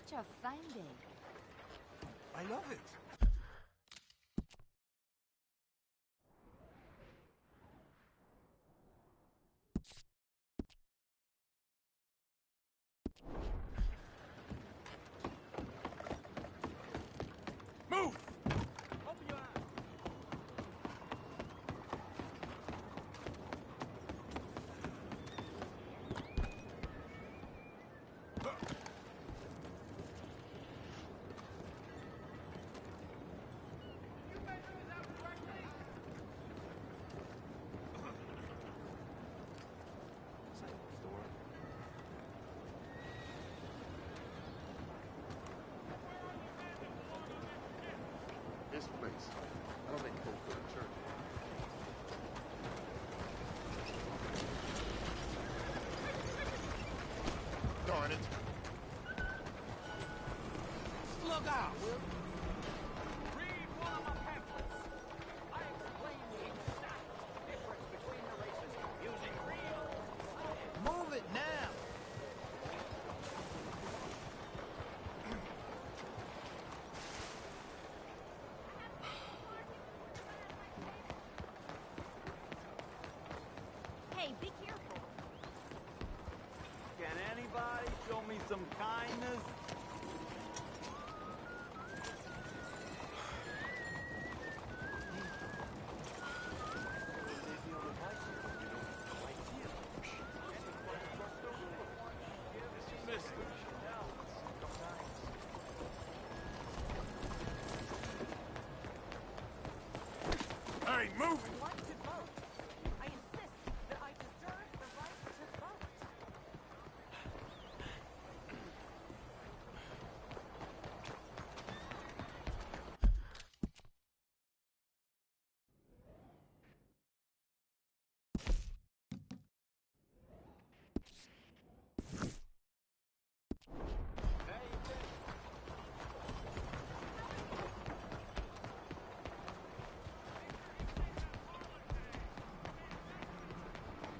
such a fine day. I love it. Move! Open your eyes. This place. I don't think people go to church. Darn it. Look out! Read one of my pamphlets. I explain the exact difference between the races using real science. Move it now! Hey, be careful. Can anybody show me some kindness? Hey, move it! Want to vote. I insist that I deserve the right to vote.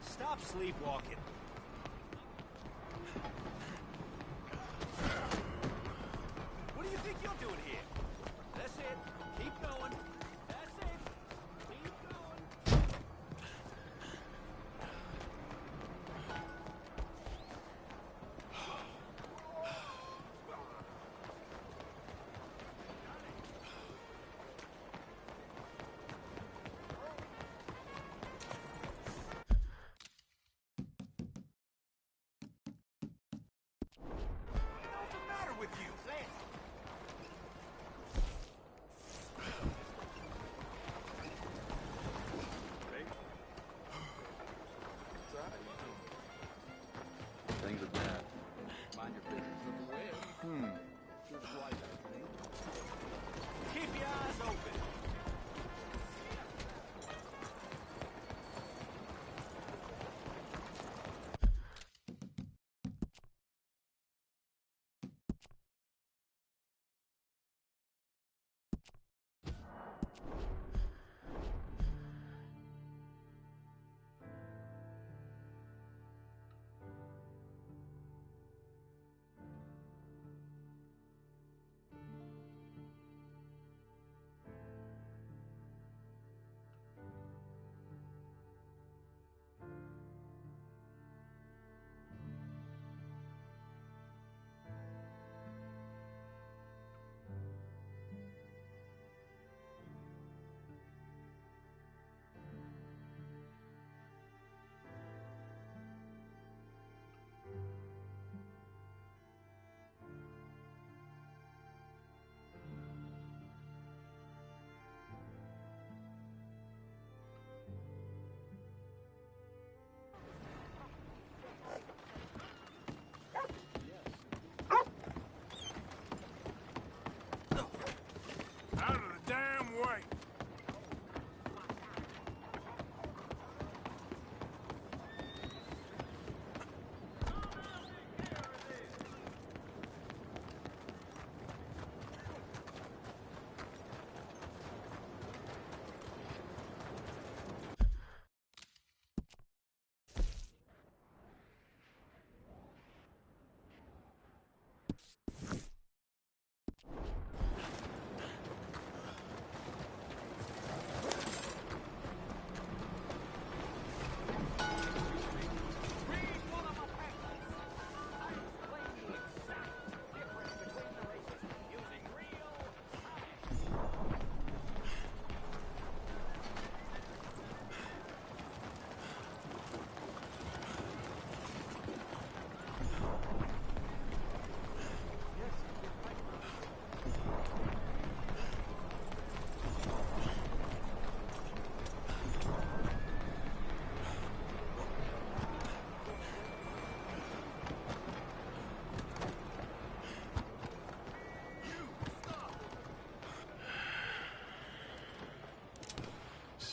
Stop sleepwalking. What do you think you're doing here? That's it. Keep going. That's it. Keep going. What's the matter with you?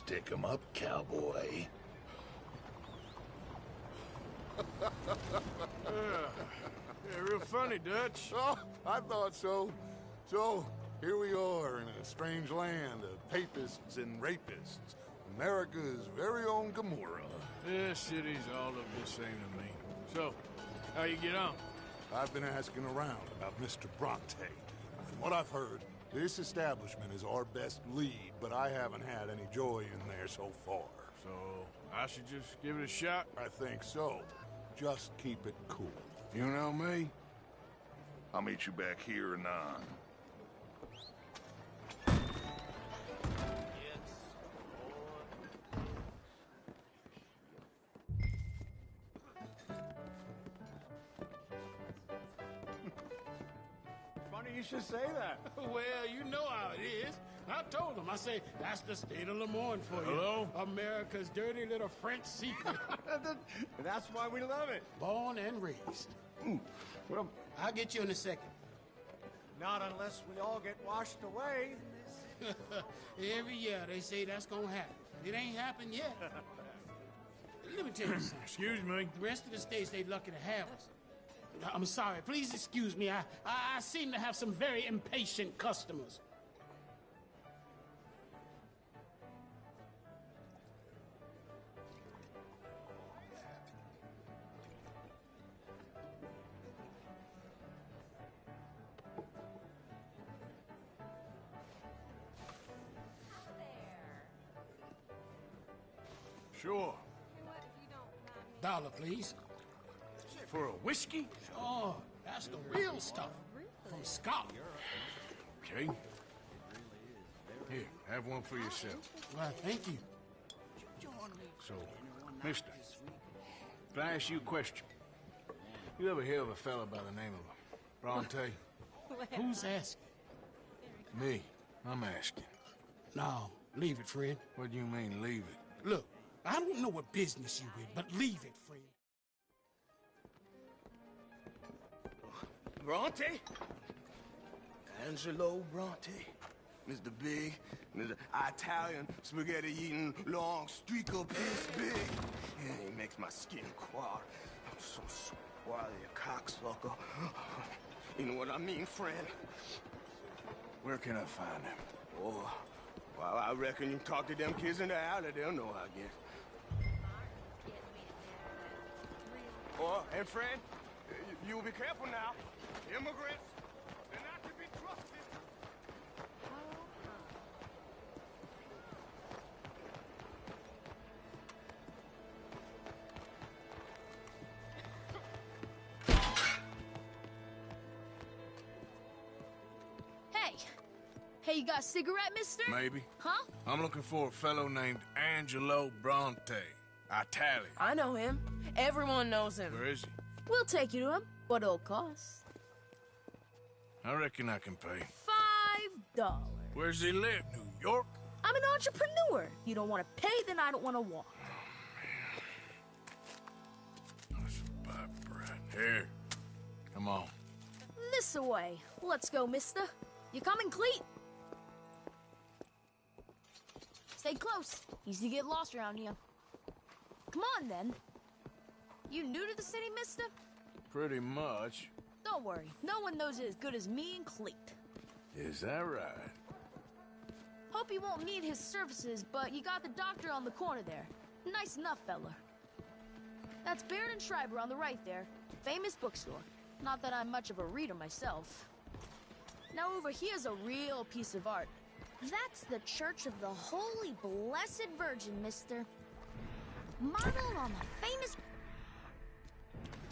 Stick 'em up, cowboy. Yeah, real funny, Dutch. Oh, I thought so. So, here we are in a strange land of papists and rapists. America's very own Gomorrah. This city's all look the same to me. So, how you get on? I've been asking around about Mr. Bronte. From what I've heard, this establishment is our best lead, but I haven't had any joy in there so far. So, I should just give it a shot? I think so. Just keep it cool. You know me? I'll meet you back here anon. Funny you should say that. Well, you know how it is. I told him. I say, that's the state of Lemoyne for you. Hello? America's dirty little French secret. That's why we love it. Born and raised. Well, I'll get you in a second. not unless we all get washed away. Every year they say that's gonna happen. It ain't happened yet. Let me tell you something. Excuse me? The rest of the states, they lucky to have us. I'm sorry. Please excuse me. I seem to have some very impatient customers. Sure. Dollar, please. For a whiskey? Oh, that's the real stuff. From Scotland. Okay. Here, have one for yourself. Well, thank you. So, mister, if I ask you a question, you ever hear of a fella by the name of Bronte? Who's asking? Me. I'm asking. No, leave it, friend. What do you mean, leave it? Look, I don't know what business you in, but leave it, friend. Bronte? Angelo Bronte. Mr. Big, Mr. Italian, spaghetti-eating, long streaker piece big. Yeah, he makes my skin crawl. I'm so squally a cocksucker. You know what I mean, friend? Where can I find him? Oh, well, I reckon you talk to them kids in the alley, they'll know, I guess. Oh, and friend, you be careful now. Immigrants, they're not to be trusted. Hey, you got a cigarette, mister? Maybe. Huh? I'm looking for a fellow named Angelo Bronte. Italian. I know him. Everyone knows him. Where is he? We'll take you to him. What it'll cost? I reckon I can pay. $5. Where's he live? New York? I'm an entrepreneur. You don't want to pay, then I don't want to walk. That's a pipe right here. Come on. This away. Let's go, mister. You coming, Cleet? Stay close. Easy to get lost around here. Come on, then. You new to the city, mister? Pretty much. Don't worry. No one knows it as good as me and Cleet. Is that right? Hope you won't need his services, but you got the doctor on the corner there. Nice enough, fella. That's Baird and Schreiber on the right there. Famous bookstore. Not that I'm much of a reader myself. Now over here's a real piece of art. That's the Church of the Holy Blessed Virgin, mister. Modeled on the famous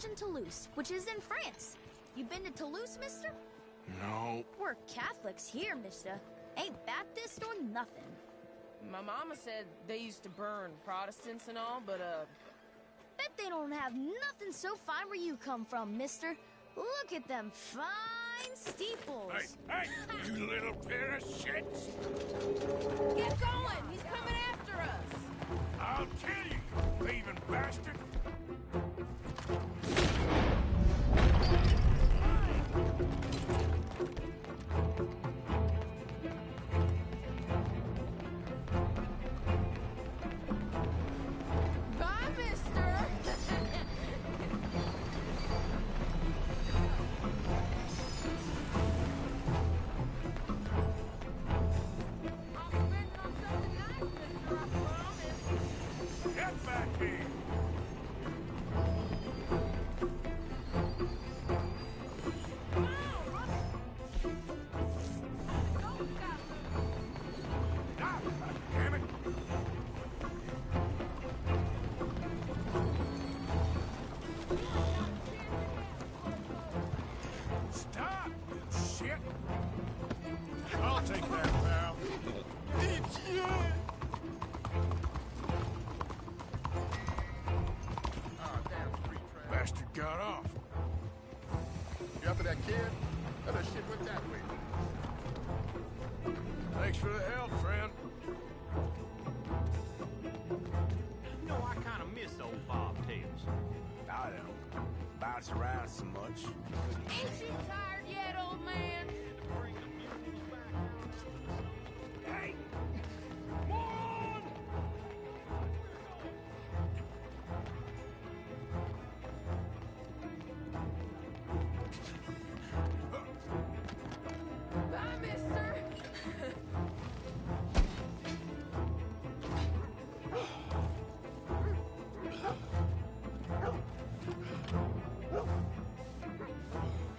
in Toulouse, which is in France. You been to Toulouse, mister? No. We're Catholics here, mister. Ain't Baptist or nothing. My mama said they used to burn Protestants and all, but, Bet they don't have nothing so fine where you come from, mister. Look at them fine steeples. Hey, you little pair of shits! Get going! He's coming after us! I'll kill you, you thieving bastard! bastard got off. You after that kid? Let that shit went that way. Thanks for the help, friend. You know, I kind of miss old bobtails. I don't bounce around so much. Ain't you tired yet, old man? Hey! Moron! Bye, mister.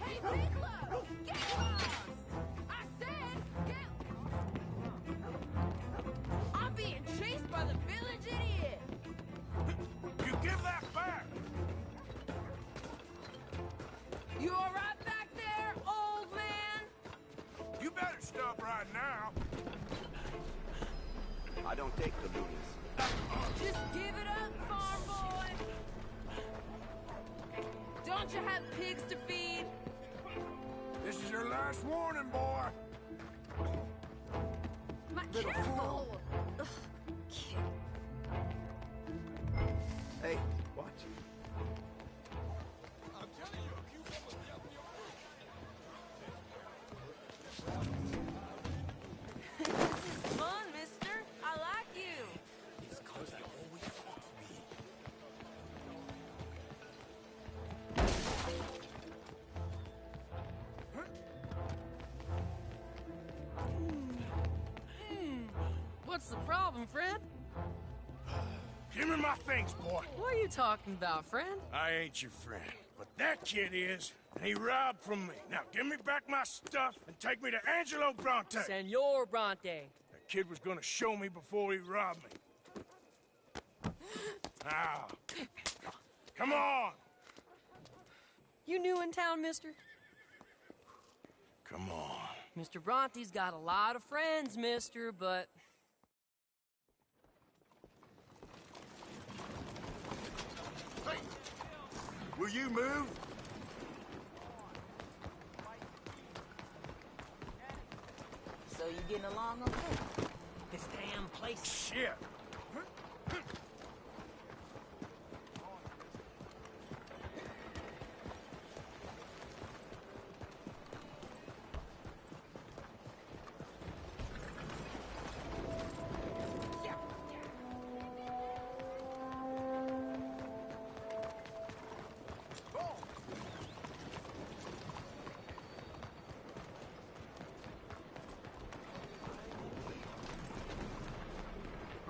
Hey, Ziegler! Get lost! I said, get... I'm being chased by the village idiot! You give that back! You all right back there, old man? You better stop right now. I don't take the loonies. Just give it up, farm boy! Don't you have pigs to feed? This is your last warning, boy. Careful! Ugh, kid. Hey, watch This is fun, mister. I like you. It's cause I always fought for me. What's the problem, friend? Give me my things, boy. What are you talking about, friend? I ain't your friend, but that kid is, and he robbed from me. Now give me back my stuff and take me to Angelo Bronte. Senor Bronte. That kid was gonna show me before he robbed me. Now, come on. You new in town, mister? Come on. Mr. Bronte's got a lot of friends, mister, but... Hey! Will you move? So you getting along okay? This damn place... Shit.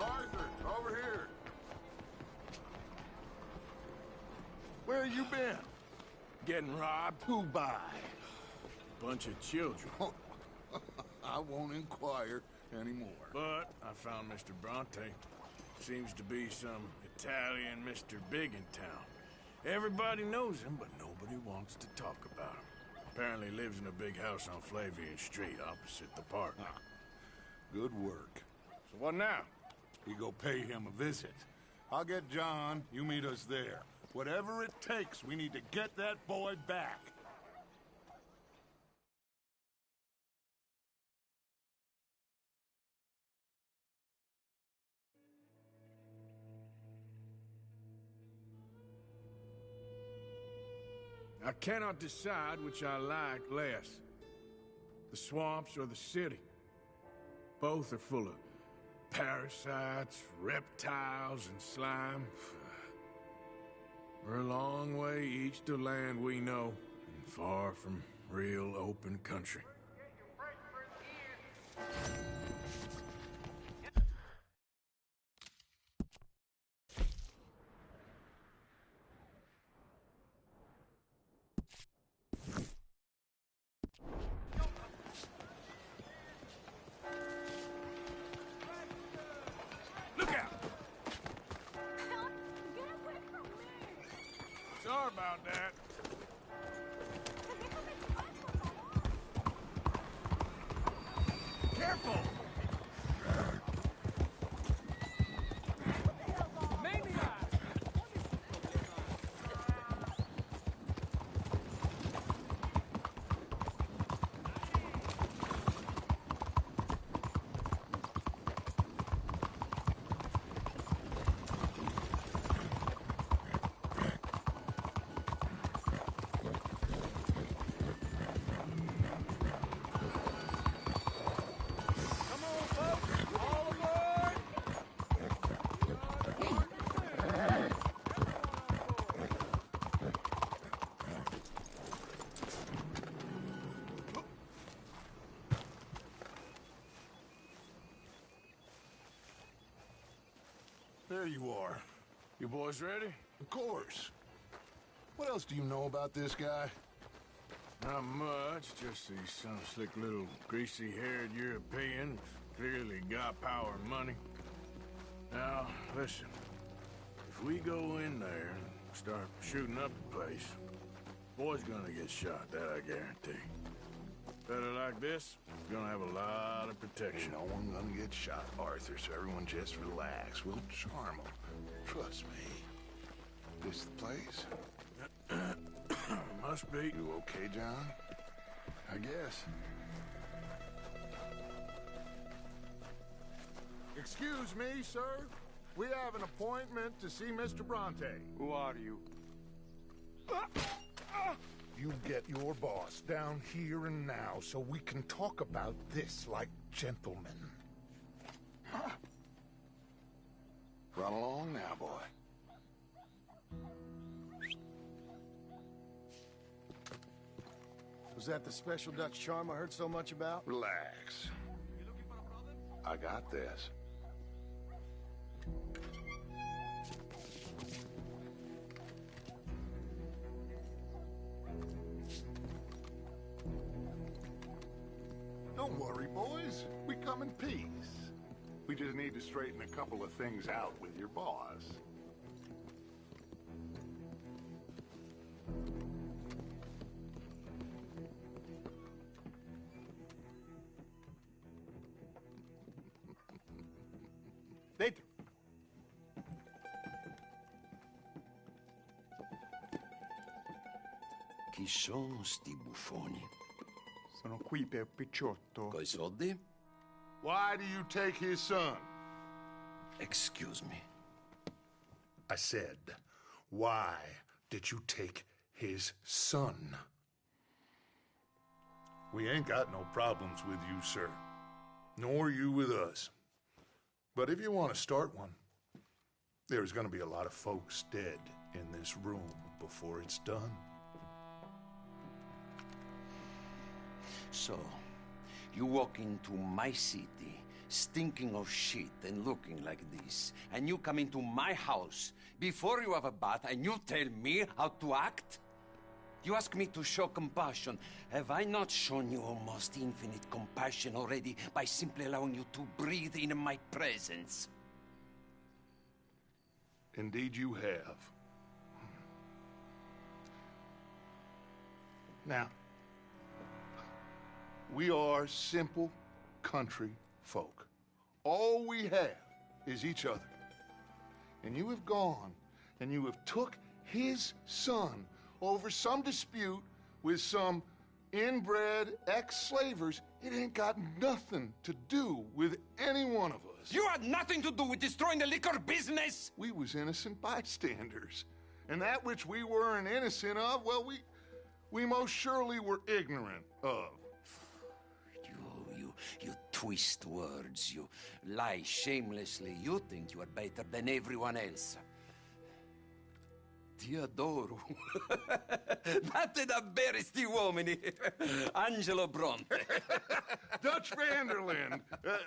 Arthur, over here. Where you been? Getting robbed? Who by? Bunch of children. I won't inquire anymore. But I found Mr. Bronte. Seems to be some Italian Mr. Big in town. Everybody knows him, but nobody wants to talk about him. Apparently lives in a big house on Flavian Street, opposite the park. Good work. So what now? We go pay him a visit. I'll get John, you meet us there. Whatever it takes, we need to get that boy back. I cannot decide which I like less. The swamps or the city. Both are full of parasites, reptiles, and slime. We're a long way east of land we know, and far from real open country. Look out! Sorry about that. Careful! there you are. You boys ready? Of course. What else do you know about this guy? Not much, just he's some slick little greasy-haired European. Clearly got power and money. Now, listen. If we go in there and start shooting up the place, boy's gonna get shot, that I guarantee. Fella like this is gonna have a lot of protection. Ain't no one gonna get shot, Arthur, so everyone just relax. We'll charm them. Trust me. This the place? Must be. You okay, John? I guess. Excuse me, sir. We have an appointment to see Mr. Bronte. Who are you? You get your boss down here and now so we can talk about this like gentlemen. Run along now, boy. Was that the special Dutch charm I heard so much about? Relax. I got this. Don't worry, boys. We come in peace. We just need to straighten a couple of things out with your boss. Dentro. Chi sono sti buffoni? Sono qui per Picciotto. Coi soldi? Why do you take his son? Excuse me. I said, why did you take his son? We ain't got no problems with you, sir. Nor you with us. But if you want to start one, there's going to be a lot of folks dead in this room before it's done. So, you walk into my city, stinking of shit and looking like this, and you come into my house before you have a bath and you tell me how to act? You ask me to show compassion. Have I not shown you almost infinite compassion already by simply allowing you to breathe in my presence? Indeed you have. Now, we are simple country folk. All we have is each other. And you have gone and you have took his son over some dispute with some inbred ex-slavers. It ain't got nothing to do with any one of us. You had nothing to do with destroying the liquor business! We was innocent bystanders. And that which we weren't innocent of, well, we most surely were ignorant of. You twist words, you lie shamelessly. You think you are better than everyone else. Ti adoro. Date davvero sti uomini. Angelo Bronte. Dutch Vanderland.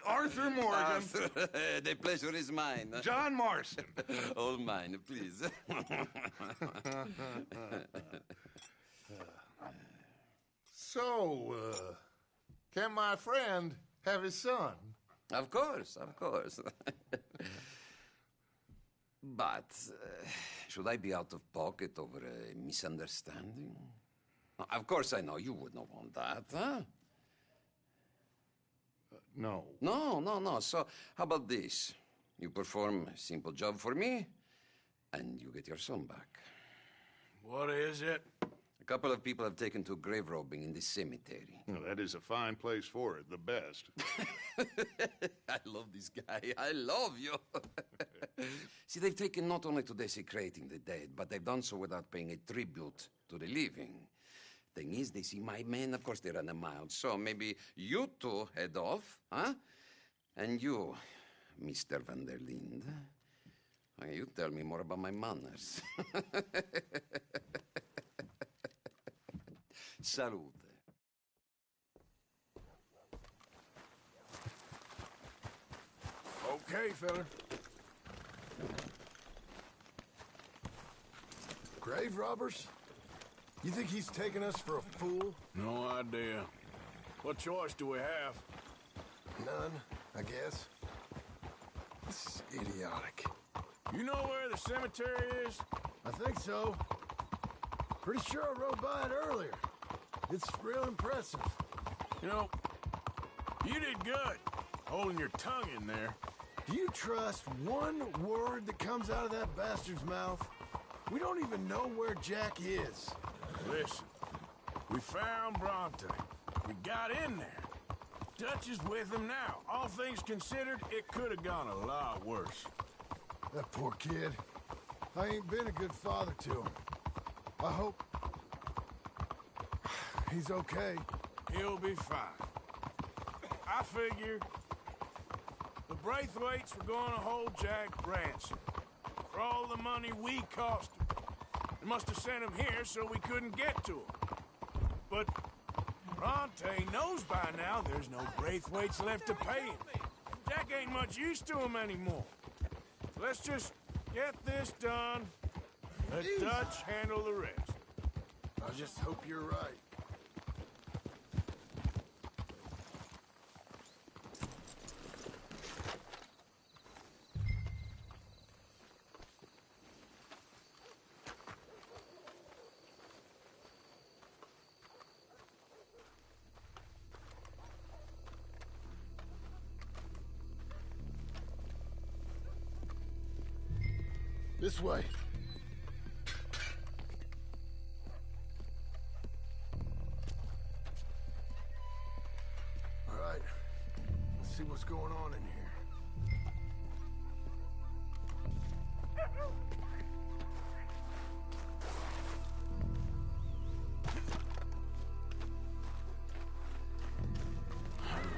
Arthur Morgan. Arthur, the pleasure is mine. John Marston. All mine, please. So, can my friend have his son? Of course, of course. But, should I be out of pocket over a misunderstanding? Of course I know you would not want that, huh? No. No. So, how about this? You perform a simple job for me, and you get your son back. What is it? A couple of people have taken to grave robbing in this cemetery. Well, that is a fine place for it, the best. I love this guy. I love you. See, they've taken not only to desecrating the dead, but they've done so without paying a tribute to the living. Thing is, they see my men, of course they run a mile. So maybe you two head off, huh? And you, Mr. Van der Linde, you tell me more about my manners. Salute. Okay, fella. Grave robbers? You think he's taking us for a fool? No idea. What choice do we have? None, I guess. This is idiotic. You know where the cemetery is? I think so. Pretty sure I rode by it earlier. It's real impressive. You know, you did good, holding your tongue in there. Do you trust one word that comes out of that bastard's mouth? We don't even know where Jack is. Listen, we found Bronte. We got in there. Dutch is with him now. All things considered, it could have gone a lot worse. That poor kid. I ain't been a good father to him. I hope he's okay. He'll be fine. I figure the Braithwaites were going to hold Jack ransom for all the money we cost him. They must have sent him here so we couldn't get to him. But Bronte knows by now there's no Braithwaites left to pay him. Jack ain't much use to him anymore. So let's just get this done. Let Dutch handle the rest. I just hope you're right. This way. All right. Let's see what's going on in here.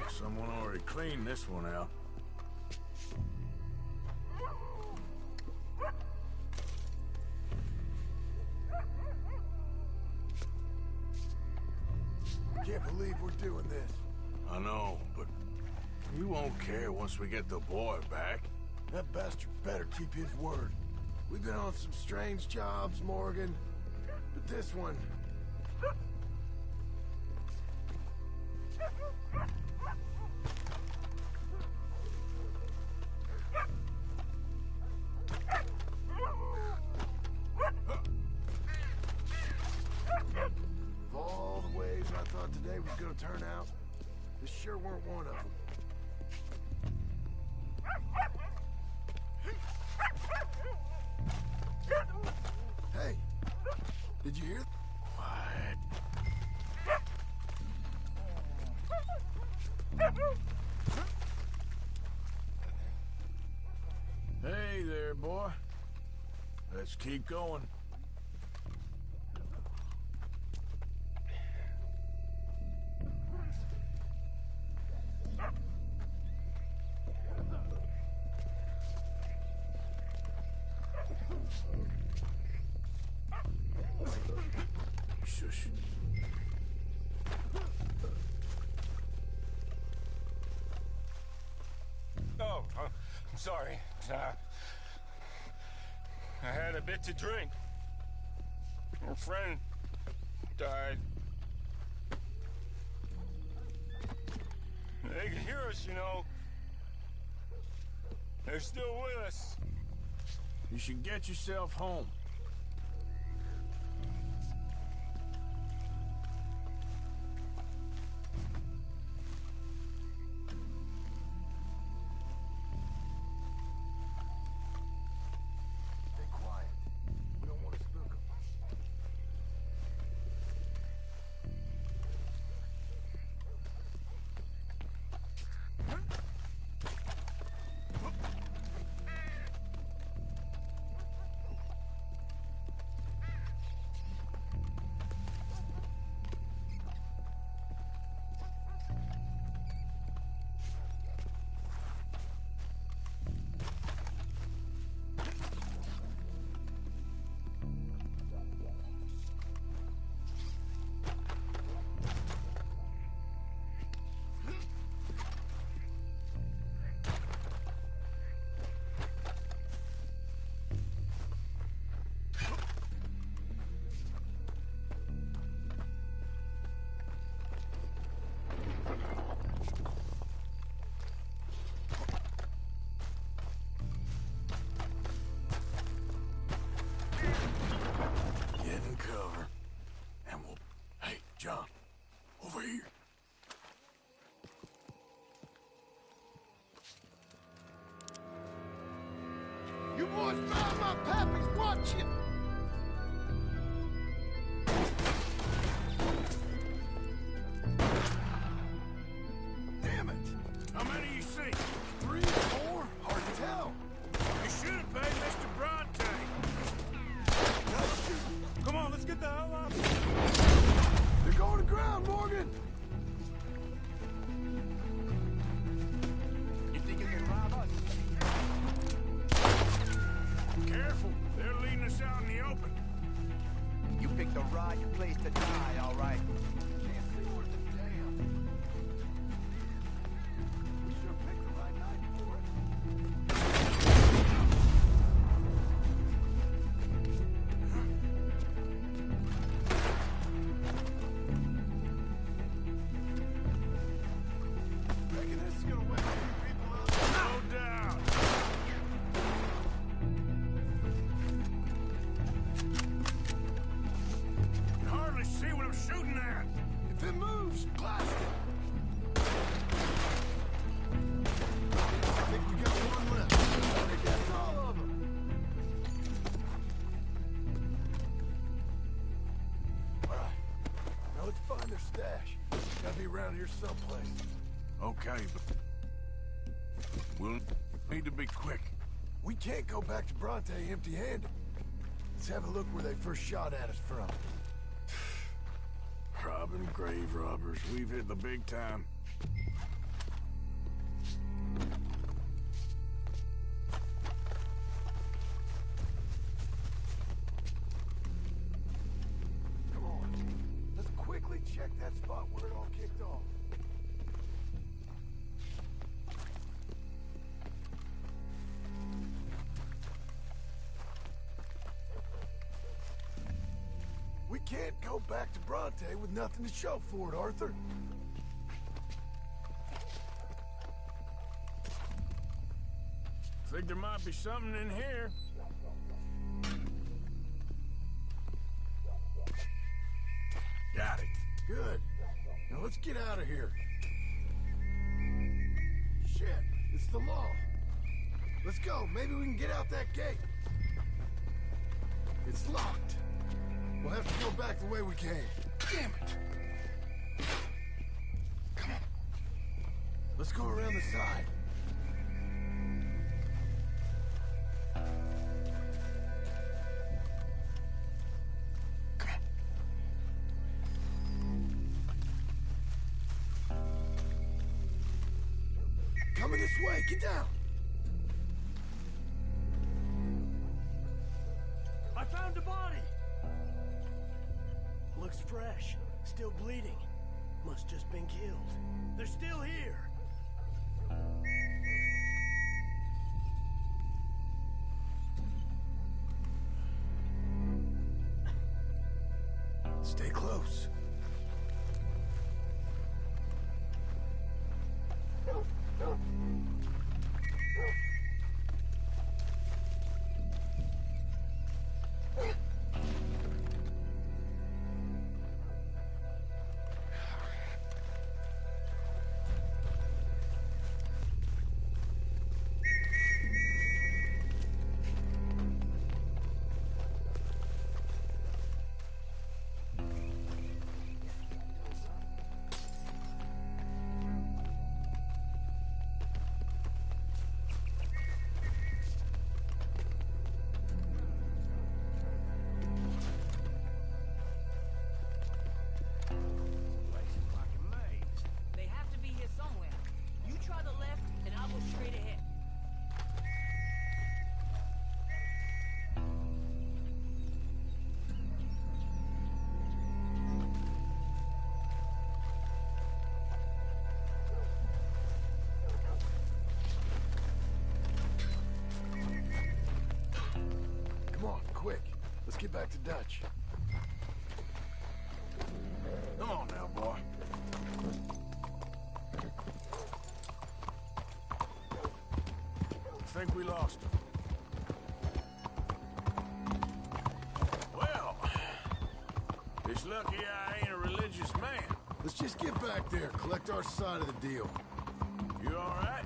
Someone already cleaned this one out. Can't believe we're doing this. I know, but we won't care once we get the boy back. That bastard better keep his word. We've been on some strange jobs, Morgan. But this one... Of all the ways I thought today was gonna turn out, this sure weren't one of them. Hey, did you hear? Quiet. Hey there, boy. Let's keep going. Shush. Oh, I'm sorry. I had a bit to drink. Our friend died. They can hear us, you know. They're still with us. You should get yourself home. Stay quiet. We don't want to spook them. Gotcha. Damn it! How many you see? 3, 4? Hard to tell. You should have paid Mr. Bronte. No shooting. Come on, let's get the hell out of here. They're going to ground, Morgan. You think you can rob us? Careful, they're leading us out in the open. You picked the right place to die, all right. Can't see worth a damn. We sure picked the right night for it. Reckon this is gonna wake a few people up. No doubt. You hardly see what I'm shooting at. If it moves, blast it. I think we got one left. I think that's all of them. All right. Now let's find their stash. Gotta be around here someplace. Okay, but we'll need to be quick. We can't go back to Bronte empty-handed. Let's have a look where they first shot at us from. Robbing grave robbers. We've hit the big time. Come on. Let's quickly check that spot where it all kicked off. We can't go back to Bronte with nothing to show for it, Arthur. Think there might be something in here. Got it. Good. Now let's get out of here. Shit, it's the law. Let's go. Maybe we can get out that gate. It's locked. We'll have to go back the way we came. Damn it. Come on. Let's go around the side. Come on. Coming this way. Get down. I found a body! Looks fresh. Still bleeding. Must just been killed. They're still here. Stay close. Quick, let's get back to Dutch. Come on now, boy. Think we lost him. Well, it's lucky I ain't a religious man. Let's just get back there, collect our side of the deal. You all right?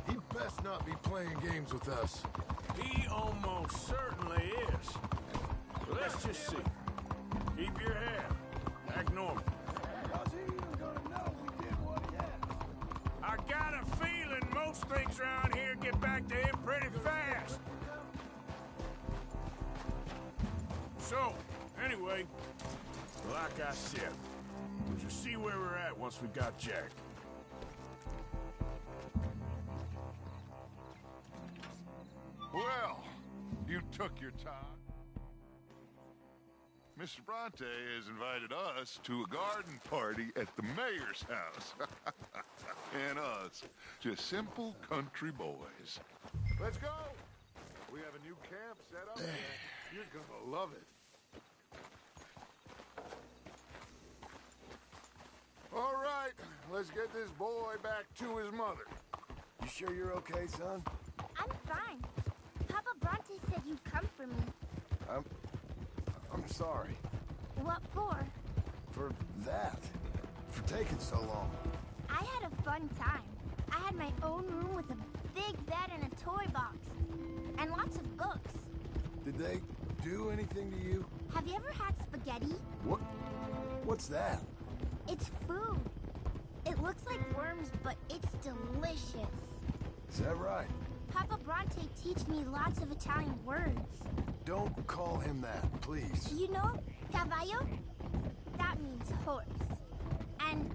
He'd best not be playing games with us. He almost certainly is. So let's just see. Keep your head. Act normal. How's he even gonna know we did what he had? I got a feeling most things around here get back to him pretty fast. So, anyway, like I said, we'll just see where we're at once we got Jack. Well, you took your time. Mr. Bronte has invited us to a garden party at the mayor's house. And us, just simple country boys. Let's go! We have a new camp set up. You're gonna love it. All right, let's get this boy back to his mother. You sure you're okay, son? I'm fine. Papa Bronte said you'd come for me. I'm sorry. What for? For that. For taking so long. I had a fun time. I had my own room with a big bed and a toy box. And lots of books. Did they do anything to you? Have you ever had spaghetti? What? What's that? It's food. It looks like worms, but it's delicious. Is that right? Papa Bronte teach me lots of Italian words. Don't call him that, please. You know, caballo? That means horse. And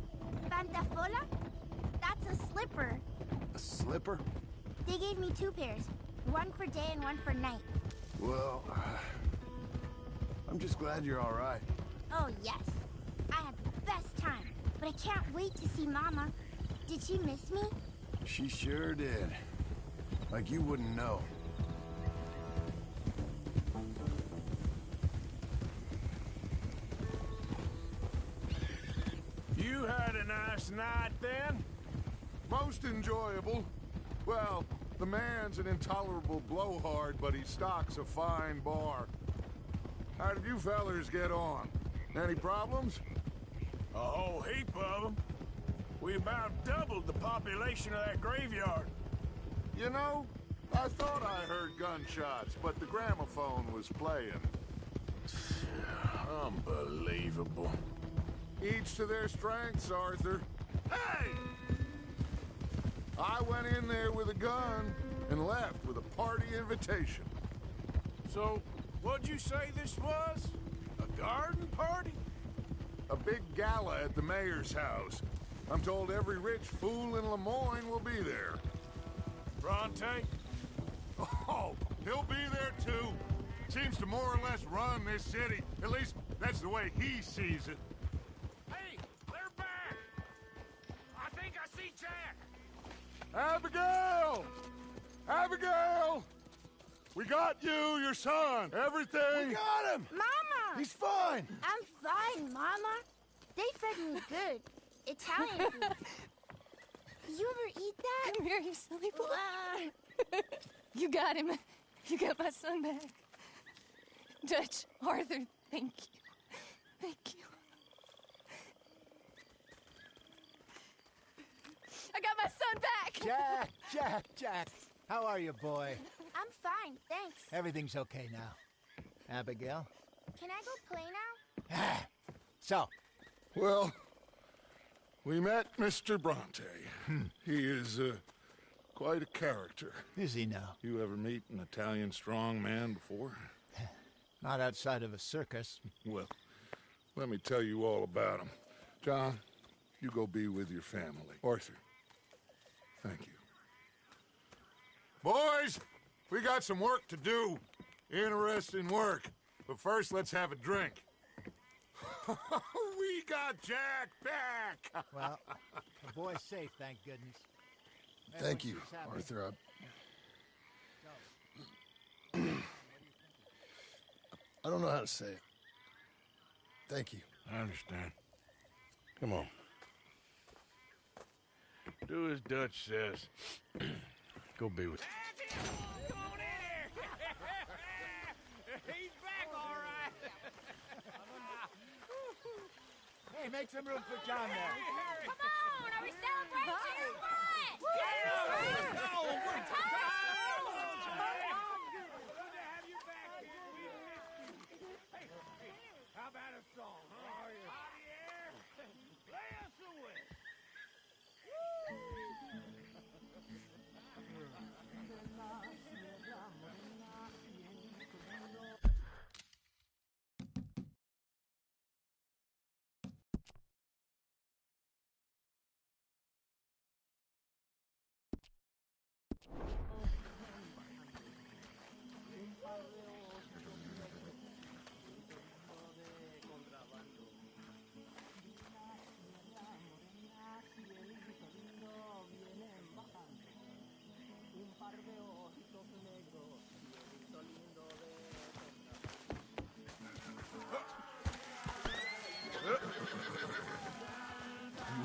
pantafola? That's a slipper. A slipper? They gave me 2 pairs. One for day and one for night. Well, I'm just glad you're all right. Oh, yes. I had the best time. But I can't wait to see Mama. Did she miss me? She sure did. Like you wouldn't know. You had a nice night then? Most enjoyable. Well, the man's an intolerable blowhard, but he stocks a fine bar. How did you fellers get on? Any problems? A whole heap of them. We about doubled the population of that graveyard. You know, I thought I heard gunshots, but the gramophone was playing. Unbelievable. Each to their strengths, Arthur. Hey! I went in there with a gun and left with a party invitation. So, what'd you say this was? A garden party? A big gala at the mayor's house. I'm told every rich fool in Lemoyne will be there. Bronte? Oh, he'll be there too. Seems to more or less run this city. At least, that's the way he sees it. Hey, they're back! I think I see Jack! Abigail! Abigail! We got you, your son, everything. We got him! Mama! He's fine! I'm fine, Mama. They fed me good. Italian food. Did you ever eat that? Come here, you silly boy. You got him. You got my son back. Dutch, Arthur, thank you. Thank you. I got my son back! Jack. How are you, boy? I'm fine, thanks. Everything's okay now. Abigail? Can I go play now? So? Well, we met Mr. Bronte. He is quite a character. Is he now? You ever meet an Italian strong man before? Not outside of a circus. Well, let me tell you all about him. John, you go be with your family. Arthur, thank you. Boys, we got some work to do. Interesting work. But first, let's have a drink. We got Jack back! Well, the boy's safe, thank goodness. Thank you, Arthur. I don't know how to say it. Thank you. I understand. Come on. Do as Dutch says. Go be with Come on in here! He's back, all right! Hey, make some room for John there. Come on, are we celebrating or what? about a song, huh? Javier, play us away.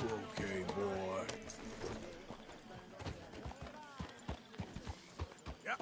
You okay, boy? Yeah.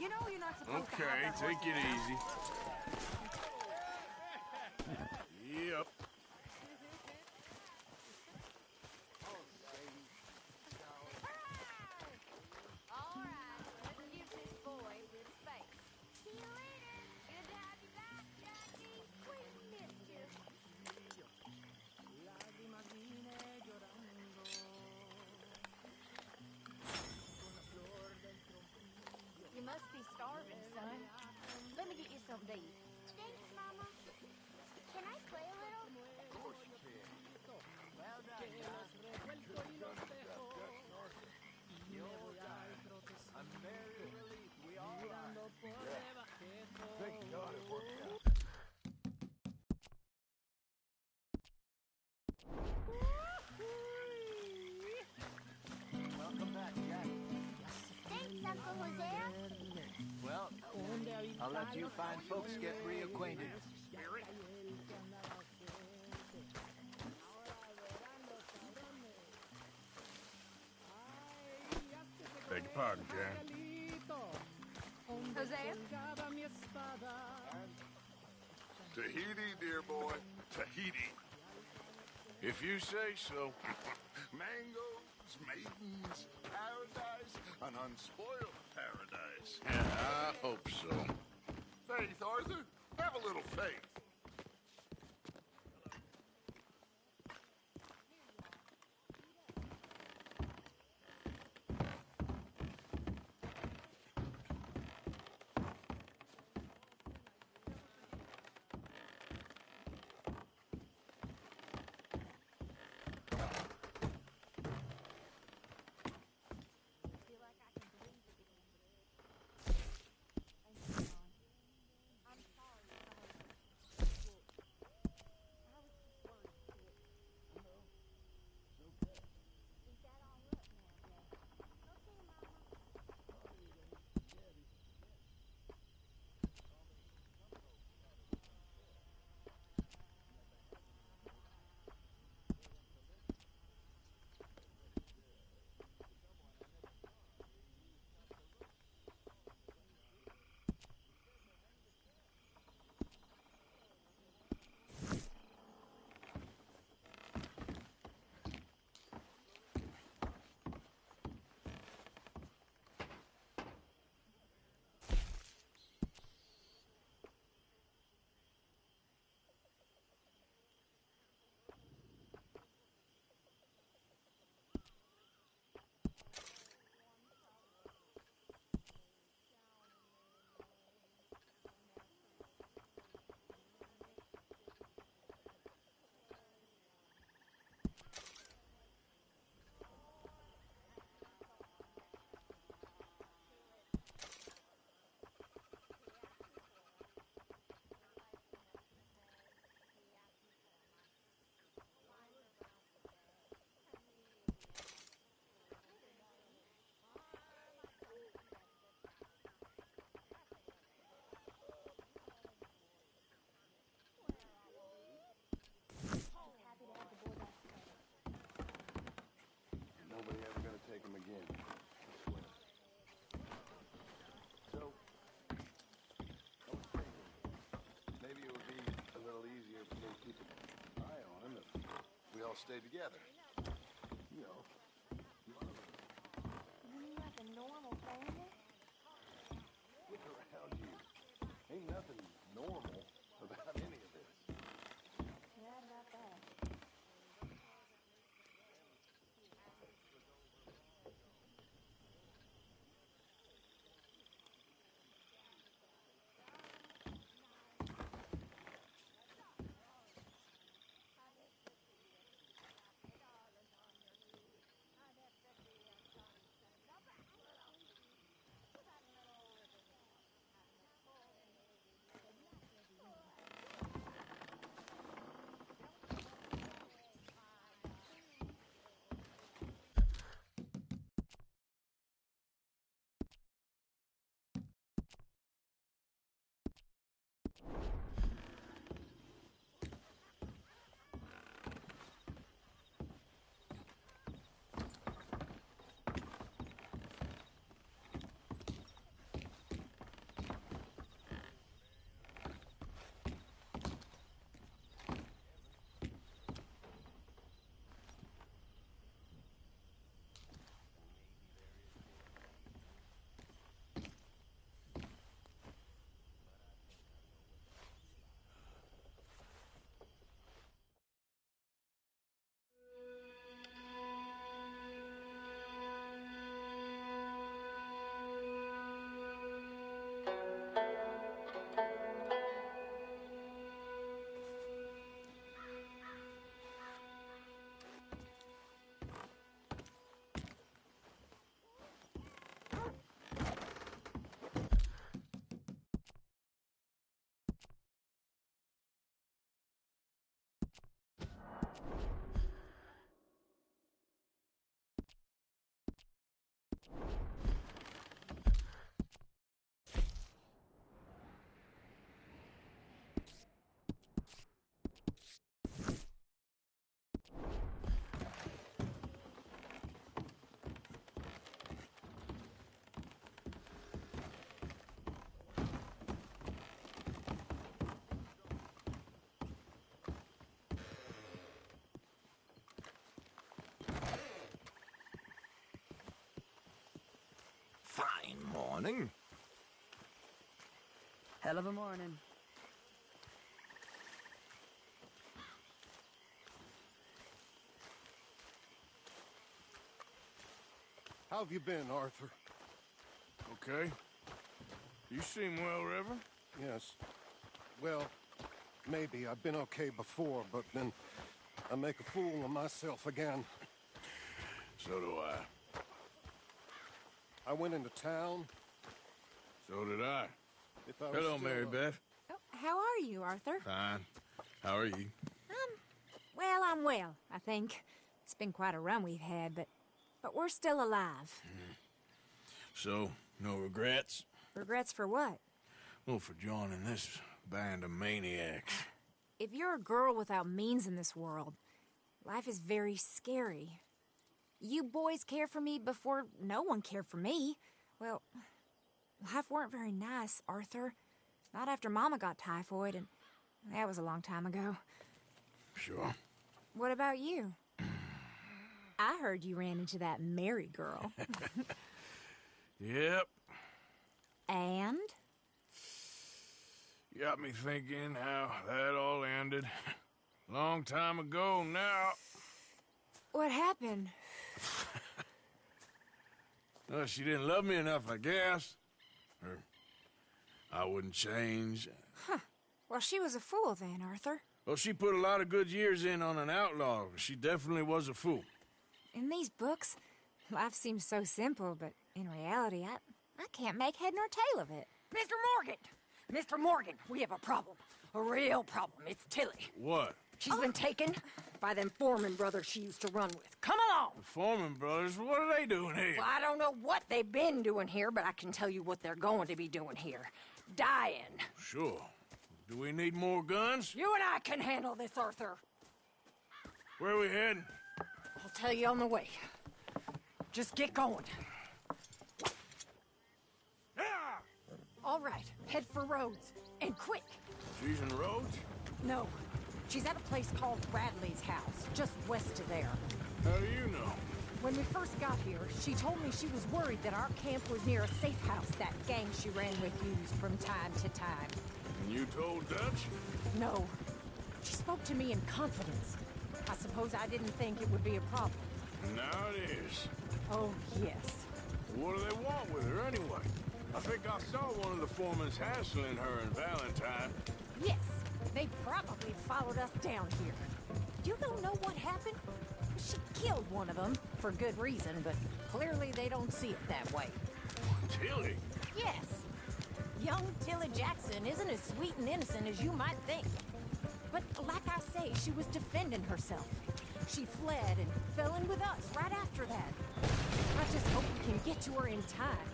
You know you're not supposed to Okay, have that take horse it around. easy. Yep. All right, let's give this boy a bit of space. See you later. Good to have you back, Jackie. We missed you. You must be starving, son. Let me get you something to eat. Thanks, Mama. Can I play a little? Of course you can. Well done, guys. You're right. I'm very relieved we all are. Thank God it worked out. Welcome back, Jack. Thanks, Uncle Hosea. Well, I'll let you fine folks get reacquainted. Beg your pardon, Karen. Hosea? Tahiti, dear boy. Tahiti. If you say so. Mangoes, maidens, paradise, an unspoiled paradise. Yeah, I hope so. Faith, Arthur. Have a little faith. all stay together. You know. You like a normal family? Look around you. Ain't nothing normal about any of this. Yeah, about that. Fine morning. Hell of a morning. How have you been, Arthur? Okay. You seem well, Reverend. Yes. Well, maybe. I've been okay before, but then I make a fool of myself again. So do I. I went into town. So did I. If I was Hello, still, Mary Beth. Oh, how are you, Arthur? Fine. How are you? Well, I'm well, I think. It's been quite a run we've had, but we're still alive. So, no regrets? Regrets for what? Well, for joining this band of maniacs. If you're a girl without means in this world, life is very scary. You boys cared for me before no one cared for me. Well, life weren't very nice, Arthur. Not after Mama got typhoid, and that was a long time ago. Sure. What about you? I heard you ran into that Mary girl. Yep. And? Got me thinking how that all ended. Long time ago now. What happened? Well, she didn't love me enough, I guess. Or I wouldn't change. Huh. Well, she was a fool then, Arthur. Well, she put a lot of good years in on an outlaw. She definitely was a fool. In these books, life seems so simple, but in reality, I can't make head nor tail of it. Mr. Morgan! Mr. Morgan, we have a problem. A real problem. It's Tilly. What? She's been taken by them Foreman brothers she used to run with. Come along! The Foreman brothers? What are they doing here? Well, I don't know what they've been doing here, but I can tell you what they're going to be doing here. Dying. Sure. Do we need more guns? You and I can handle this, Arthur. Where are we heading? I'll tell you on the way. Just get going. All right, head for Rhodes. And quick. She's in Rhodes? No, She's at a place called Bradley's house, just west of there. How do you know? When we first got here, she told me she was worried that our camp was near a safe house that gang she ran with used from time to time. And you told Dutch? No. She spoke to me in confidence. I suppose I didn't think it would be a problem. Now it is. Oh, yes. What do they want with her anyway? I think I saw one of the foremans hassling her and Valentine. Yes. They probably followed us down here. You don't know what happened? She killed one of them, for good reason, but clearly they don't see it that way. Tilly? Yes. Young Tilly Jackson isn't as sweet and innocent as you might think. But like I say, she was defending herself. She fled and fell in with us right after that. I just hope we can get to her in time.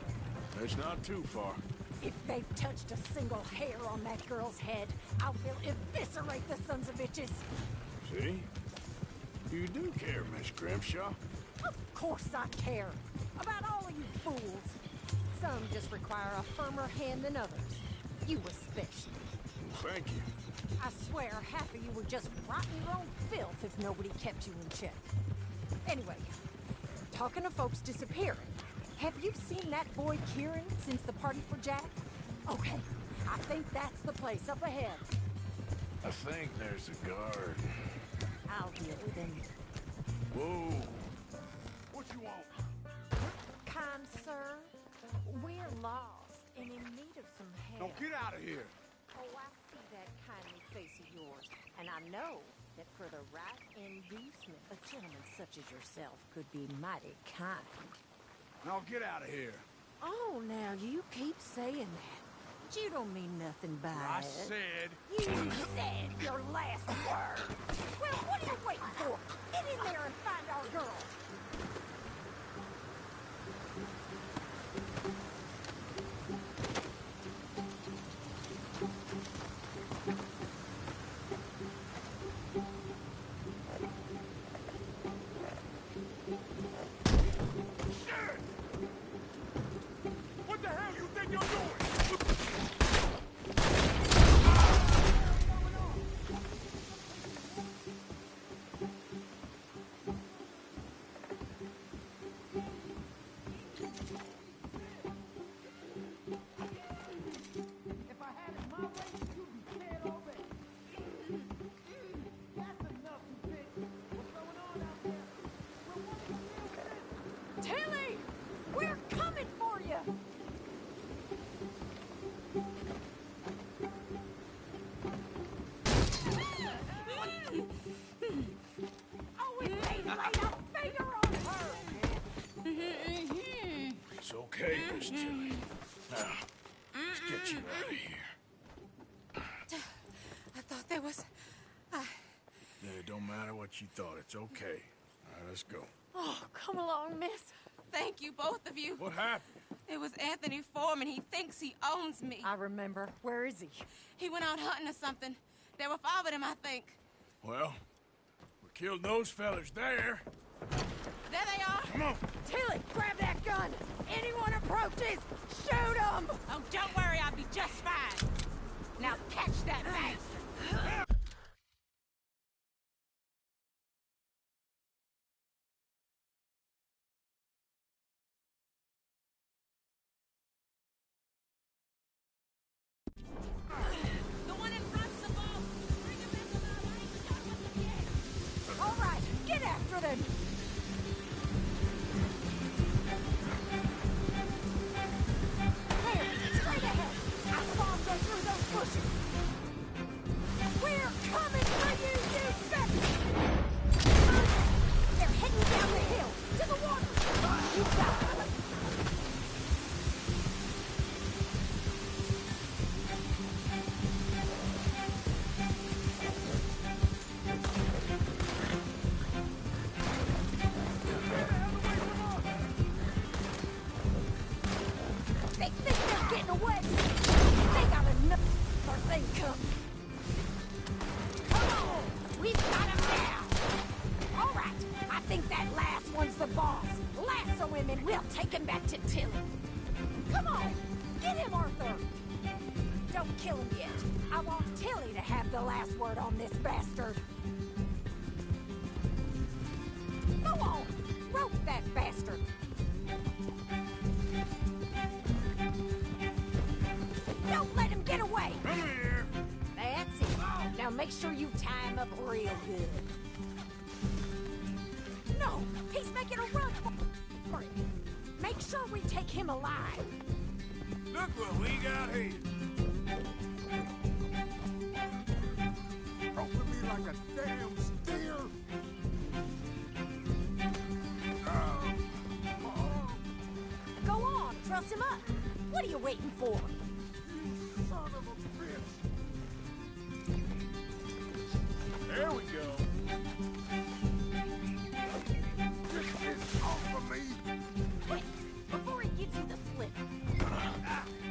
It's not too far. If they've touched a single hair on that girl's head, I will eviscerate the sons of bitches. See? You do care, Miss Grimshaw. Of course I care. About all of you fools. Some just require a firmer hand than others. You especially. Thank you. I swear half of you would just rot in your own filth if nobody kept you in check. Anyway, talking of folks disappearing, have you seen that boy Kieran since the party for Jack? Okay, I think that's the place up ahead. I think there's a guard. I'll deal with him. Whoa. What you want? Kind sir, we're lost and in need of some help. Now get out of here. Oh, I see that kindly face of yours, and I know that for the right inducement, a gentleman such as yourself could be mighty kind. Now get out of here. Oh, now you keep saying that. But you don't mean nothing by I it. said... You said your last word. Well, what are you waiting for? Get in there and find our girl. What the hell you think you're doing? If I had it my way, you'd be dead already. That's enough, you bitch. What's going on out there? We're wanting to deal with this. Tilly! We're coming for you! Oh, it ain't laid a finger on her! It's okay, Miss Tilly. Now, let's get you out of here. I thought there was... It don't matter what you thought. It's okay. All right, let's go. Oh, come along, miss. Thank you, both of you. What happened? It was Anthony Foreman. He thinks he owns me. I remember. Where is he? He went out hunting or something. There were 5 of them, I think. Well, we killed those fellas there. There they are. Come on. Tilly, grab that gun! Anyone approaches, shoot them! Oh, don't worry. I'll be just fine. Now catch that bastard. The one in front's the ball. Bring him back alive. I ain't done with them yet. All right, get after them! There, straight ahead! I saw them go through those bushes! We're coming for you, you bitch! They're heading down the hill, to the water! You got it! They think they're getting away! They got another thing coming! Come on! We've got him now! All right, I think that last one's the boss. Lasso him and we'll take him back to Tilly. Come on! Get him, Arthur! Don't kill him yet. I want Tilly to have the last word on this bastard. Go on, rope that bastard. Don't let him get away. Come here. That's it. Now make sure you tie him up real good. No, he's making a run for it. Make sure we take him alive. Look what we got here. Roping me like a damn steer. Go on, truss him up. What are you waiting for? Son of a bitch. There we go. Get this off of me. Quick, before he gives you the slip.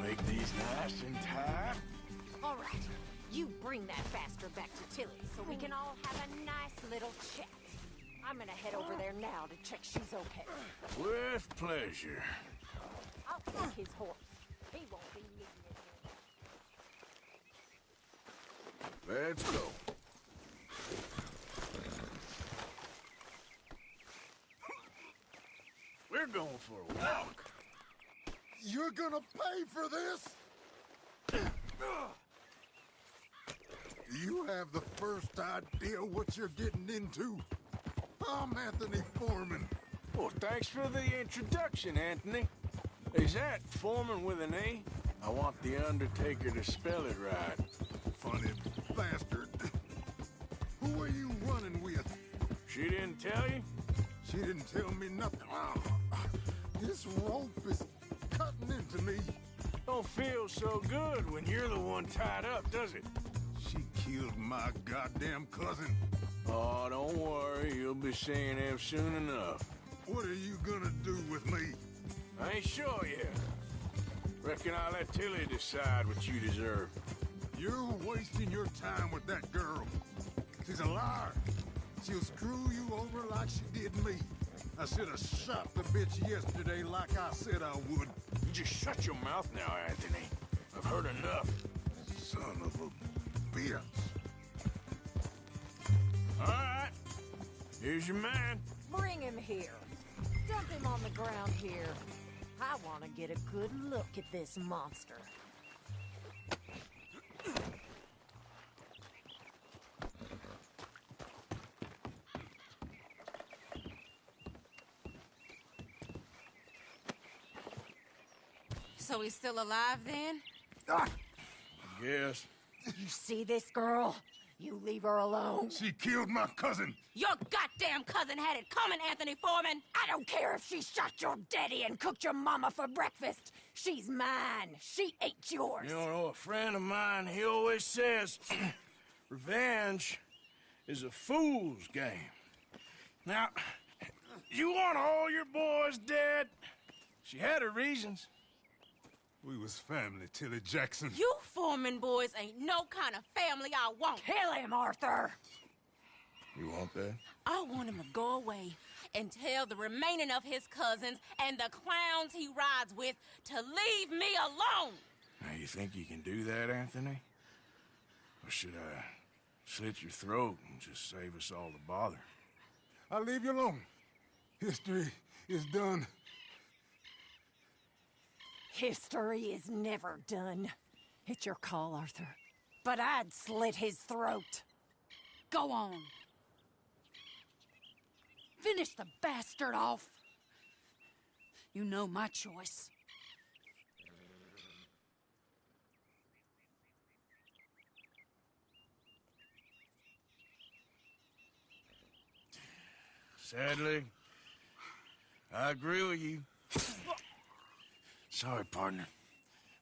Make these nice and tight. All right, you bring that bastard back to Tilly so we can all have a nice little chat. I'm gonna head over there now to check she's okay. With pleasure. I'll take his horse. He won't be needing it. Let's go. We're going for a walk. You're gonna pay for this? You have the first idea what you're getting into. I'm Anthony Foreman. Well, thanks for the introduction, Anthony. Is that Foreman with an A? I want the Undertaker to spell it right. Funny bastard. Who are you running with? She didn't tell you? She didn't tell me nothing. This rope is cutting into me. Don't feel so good when you're the one tied up, does it? She killed my goddamn cousin. Oh, don't worry. You'll be seeing him soon enough. What are you gonna do with me? I ain't sure yet. Reckon I'll let Tilly decide what you deserve. You're wasting your time with that girl. She's a liar. She'll screw you over like she did me. I should have shot the bitch yesterday like I said I would. You just shut your mouth now, Anthony. I've heard enough. Son of a bitch. All right. Here's your man. Bring him here. Dump him on the ground here. I want to get a good look at this monster. So he's still alive then? Yes. You see this girl? You leave her alone. She killed my cousin. Your goddamn cousin had it coming, Anthony Foreman! I don't care if she shot your daddy and cooked your mama for breakfast. She's mine. She ain't yours. You know, a friend of mine, he always says, revenge is a fool's game. Now, you want all your boys dead? She had her reasons. We was family, Tilly Jackson. You Foreman boys ain't no kind of family I want. Kill him, Arthur. You want that? I want him to go away and tell the remaining of his cousins and the clowns he rides with to leave me alone. Now, you think you can do that, Anthony? Or should I slit your throat and just save us all the bother? I'll leave you alone. History is done. History is never done. It's your call, Arthur. But I'd slit his throat. Go on. Finish the bastard off. You know my choice. Sadly, I agree with you. Sorry, partner.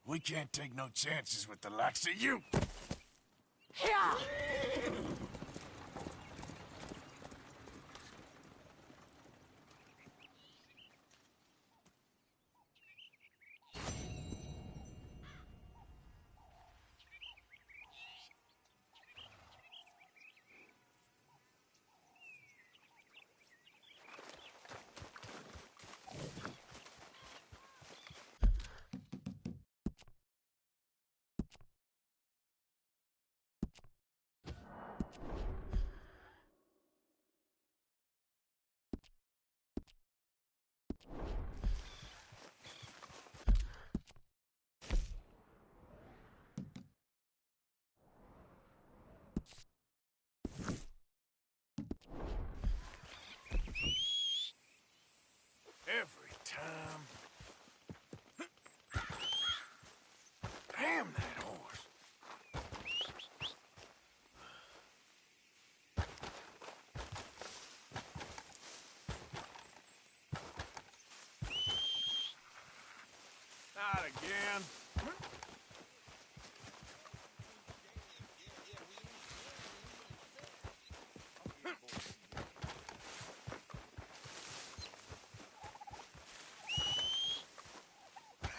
We can't take no chances with the likes of you. Yeah! time. Damn that horse. Not again.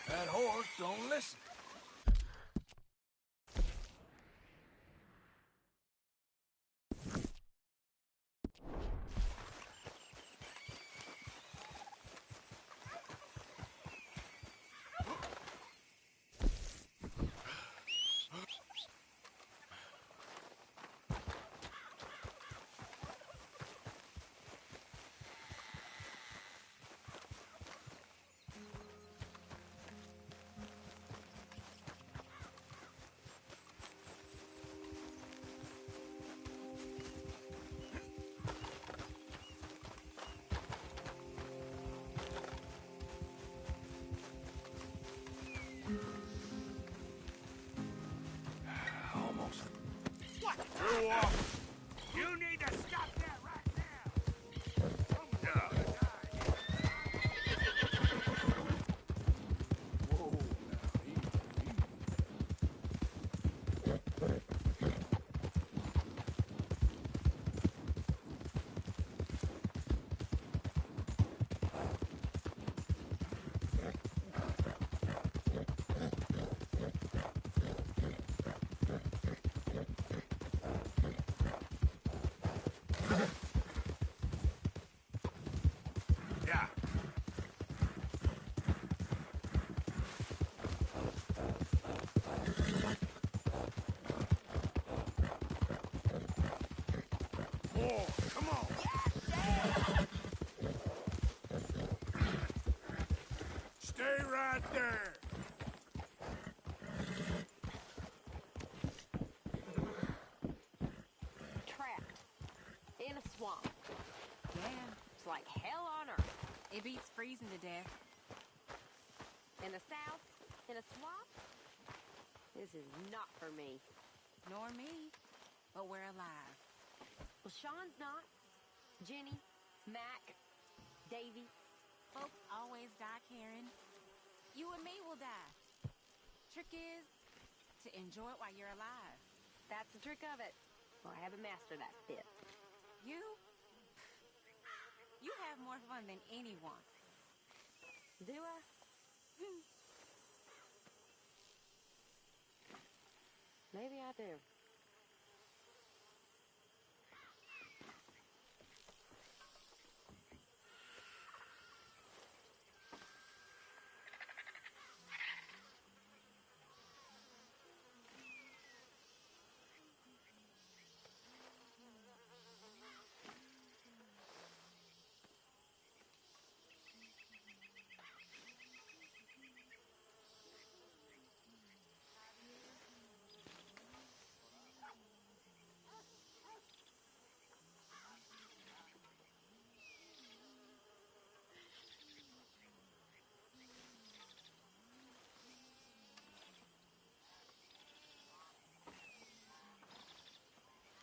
That horse don't listen. Almost. What? Through off. You need to stop that right now! Whoa, now, Yeah. more. Come on. Stay right there. Trapped. In a swamp. Yeah, It's like hell on earth. it beats freezing to death. In the south, in a swamp? This is not for me. Nor me, but we're alive. Well, Sean's not. Jenny, Mac, Davy. Folks always die, Karen. You and me will die. Trick is to enjoy it while you're alive. That's the trick of it. Well, I haven't mastered that bit. You have more fun than anyone. Do I? Maybe I do.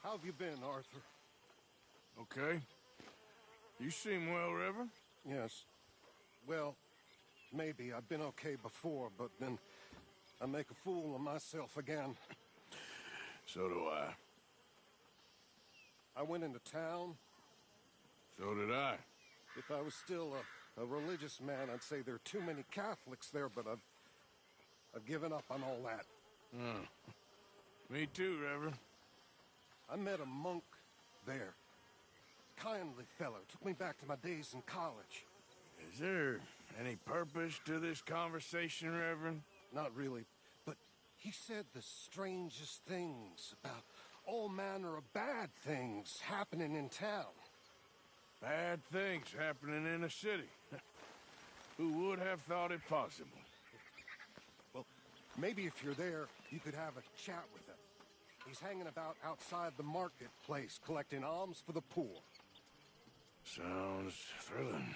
How have you been, Arthur? Okay. You seem well, Reverend. Yes. Well, maybe. I've been okay before, but then I make a fool of myself again. So do I. I went into town. So did I. If I was still a religious man, I'd say there are too many Catholics there, but I've given up on all that. Me too, Reverend. I met a monk there. Kindly fellow. Took me back to my days in college. Is there any purpose to this conversation, Reverend? Not really, but he said the strangest things about all manner of bad things happening in town. Bad things happening in a city. Who would have thought it possible? Well, maybe if you're there, you could have a chat with him. He's hanging about outside the marketplace, collecting alms for the poor. Sounds thrilling.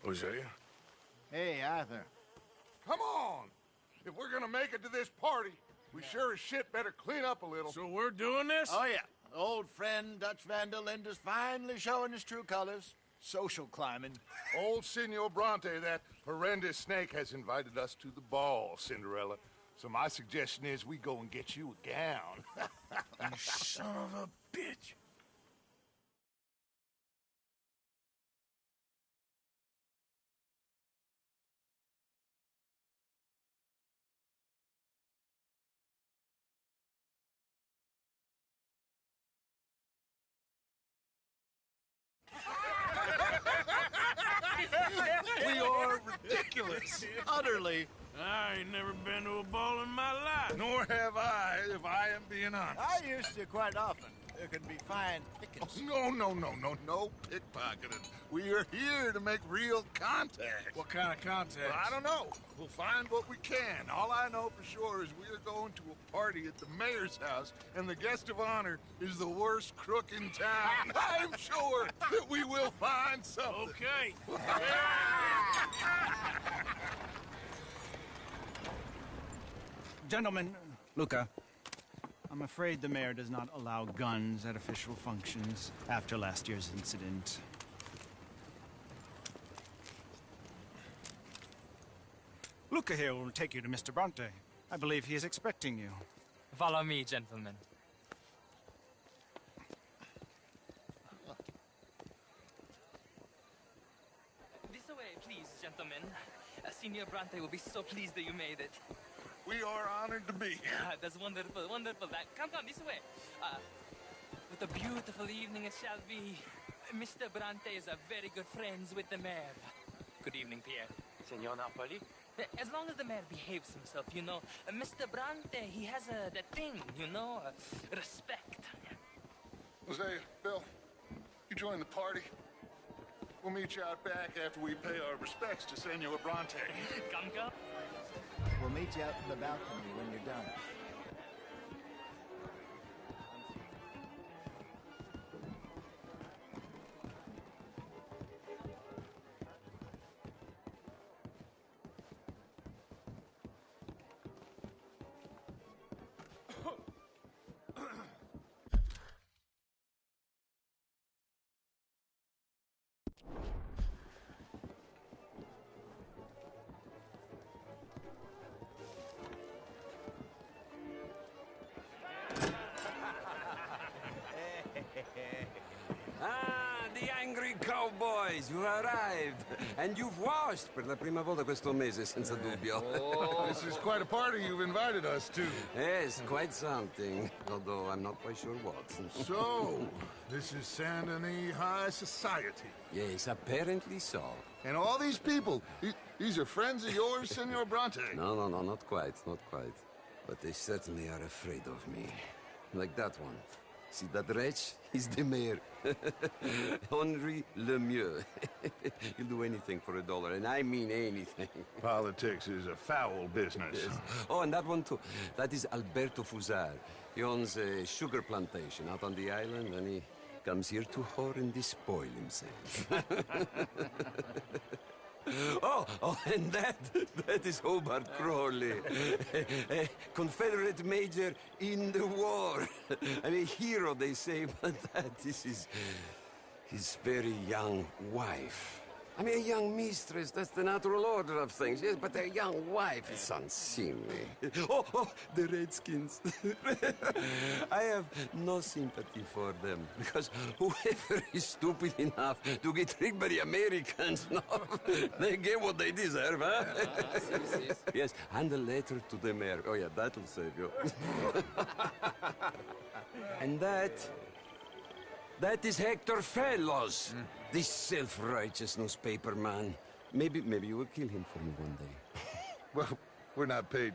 Hosea? Hey, Arthur. Come on! If we're gonna make it to this party, we sure as shit better clean up a little. So we're doing this? Oh, yeah. Old friend Dutch Van der Linde's finally showing his true colors. Social climbing. Old Senor Bronte, that horrendous snake, has invited us to the ball, Cinderella. So my suggestion is we go and get you a gown. You son of a bitch. We are ridiculous. Utterly. I ain't never been to a ball in my life. Nor have I, if I am being honest. I used to quite often. There can be fine pickings. Oh, no pickpocketing. We are here to make real contact. What kind of contact? Well, I don't know. We'll find what we can. All I know for sure is we are going to a party at the mayor's house, and the guest of honor is the worst crook in town. I'm sure that we will find something. Okay. Gentlemen, Luca, I'm afraid the mayor does not allow guns at official functions after last year's incident. Luca here will take you to Mr. Bronte. I believe he is expecting you. Follow me, gentlemen. This way, please, gentlemen. Senior Bronte will be so pleased that you made it. We are honored to be here. That's wonderful, wonderful. Come, this way. What a beautiful evening it shall be. Mr. Bronte is a very good friends with the mayor. Good evening, Pierre. Senor Napoli? As long as the mayor behaves himself, you know. Mr. Bronte, he has that thing, you know, respect. Hosea, Bill, you join the party. We'll meet you out back after we pay our respects to Senor Bronte. Come. We'll meet you out in the balcony when you're done. The angry cowboys, you arrived. And you've washed per la prima volta questo mese, senza dubbio. Oh, this is quite a party you've invited us to. Yes, quite something. Although I'm not quite sure what. So, this is Saint Denis High Society. Yes, apparently so. And all these people, these are friends of yours, Senor Bronte? No, not quite, not quite. But they certainly are afraid of me. Like that one. See that wretch? He's the mayor. Henri Lemieux. He'll do anything for $1, and I mean anything. Politics is a foul business. Yes. Oh, and that one too. That is Alberto Fusar. He owns a sugar plantation out on the island, and he comes here to whore and despoil himself. Oh, and that is Hobart Crawley, a Confederate major in the war. I mean, hero, they say, but that is his very young wife. I mean, a young mistress, that's the natural order of things, yes, but a young wife is unseemly. Oh, the Redskins. I have no sympathy for them, because whoever is stupid enough to get tricked by the Americans, no, they get what they deserve, huh? Yes, and a letter to the mayor. Oh, yeah, that'll save you. And that is Hector Fellows. This self-righteous newspaper man. Maybe you will kill him for me one day. Well, we're not paid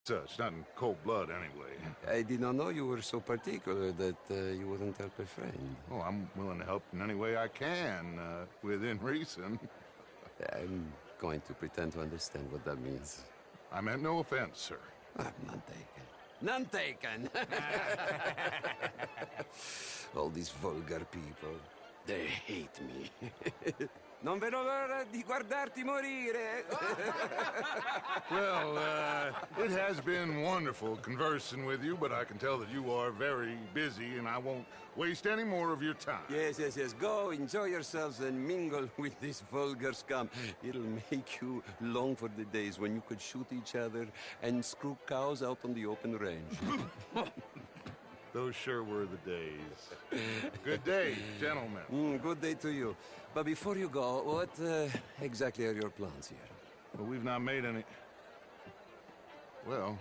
such, not in cold blood anyway. I did not know you were so particular that you wouldn't help a friend. Oh, I'm willing to help in any way I can, within reason. I'm going to pretend to understand what that means. I meant no offense, sir. None taken. None taken! All these vulgar people, they hate me. Non vedo l'ora di guardarti morire. Well, it has been wonderful conversing with you, but I can tell that you are very busy, and I won't waste any more of your time. Yes. Go, enjoy yourselves, and mingle with this vulgar scum. It'll make you long for the days when you could shoot each other and screw cows out on the open range. Those sure were the days. Good day, gentlemen. Good day to you. But before you go, what exactly are your plans here? Well, we've not made any... Well,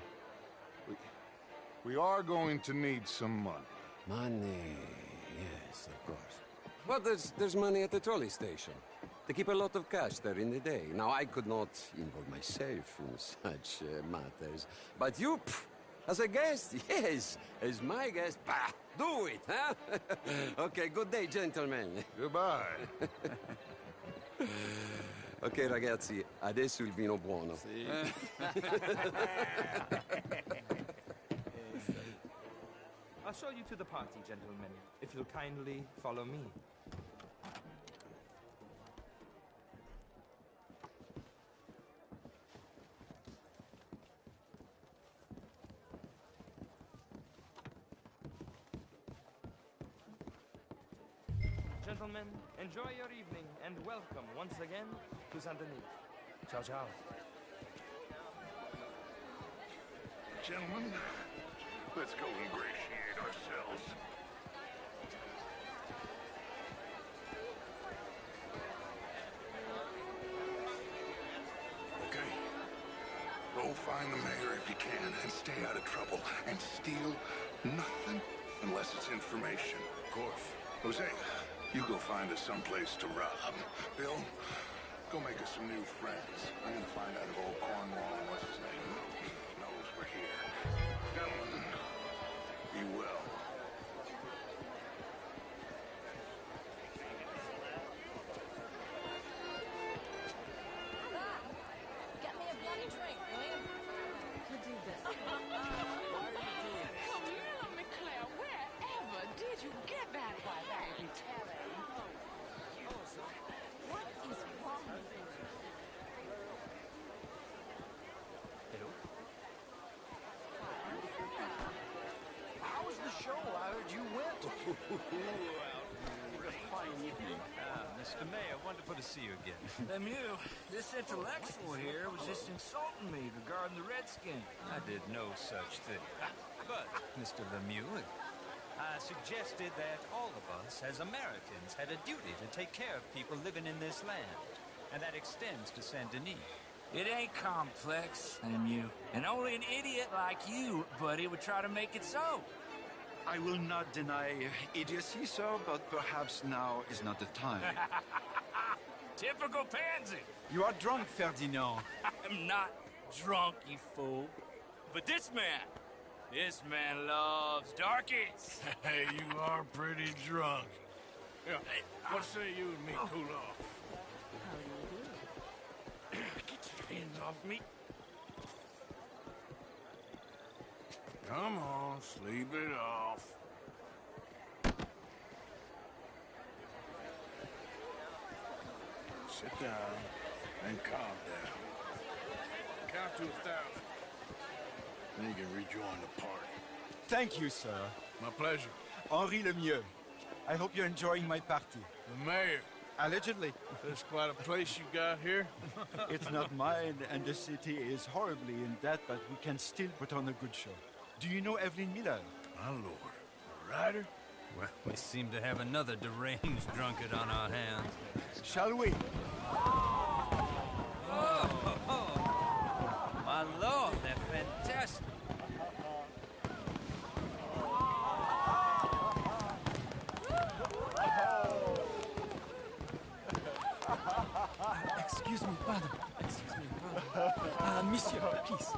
we are going to need some money. Money, yes, of course. Well, there's money at the trolley station. They keep a lot of cash there in the day. Now, I could not involve myself in such matters. But you... As a guest? Yes. As my guest? Bah! Do it, huh? Okay, good day, gentlemen. Goodbye. Ok, ragazzi, adesso il vino buono. Sì. I'll show you to the party, gentlemen, if you'll kindly follow me. Gentlemen, enjoy your evening and welcome once again to Saint Denis. Ciao, ciao. Gentlemen, let's go ingratiate ourselves. Okay. Go find the mayor if you can and stay out of trouble. And steal nothing unless it's information. Of course. Jose, you go find us someplace to rob. Bill, go make us some new friends. I'm gonna find out if old Cornwall and what's his name knows we're here. Gentlemen, be well. Get me a bloody drink, will you? Could do this. Camilla McClare, wherever did you get that by that Italian? What is wrong with you? Hello? How was the show? I heard you went. What a fine evening. Mr. Mayor, wonderful to see you again. Lemieux, this intellectual here was just insulting me regarding the Redskins. I did no such thing. But, Mr. Lemieux, I suggested that all of us, as Americans, had a duty to take care of people living in this land. And that extends to Saint Denis. It ain't complex, Lemieux. And only an idiot like you, buddy, would try to make it so. I will not deny idiocy, sir, but perhaps now is not the time. Typical pansy. You are drunk, Ferdinand. I'm not drunk, you fool. But this man loves darkies. Hey, you are pretty drunk. Yeah, what say you and me cool off? Get your hands off me. Come on, sleep it off. Sit down and calm down. Count to 1,000. Then you can rejoin the party. Thank you, sir. My pleasure. Henri Lemieux. I hope you're enjoying my party. The mayor. Allegedly. That's quite a place you got here. It's not mine, and the city is horribly in debt, but we can still put on a good show. Do you know Evelyn Miller? My lord. A writer? Well, we seem to have another deranged drunkard on our hands. Shall we? Oh, my lord, they're fantastic. Excuse me, pardon. Excuse me, pardon. Monsieur, please.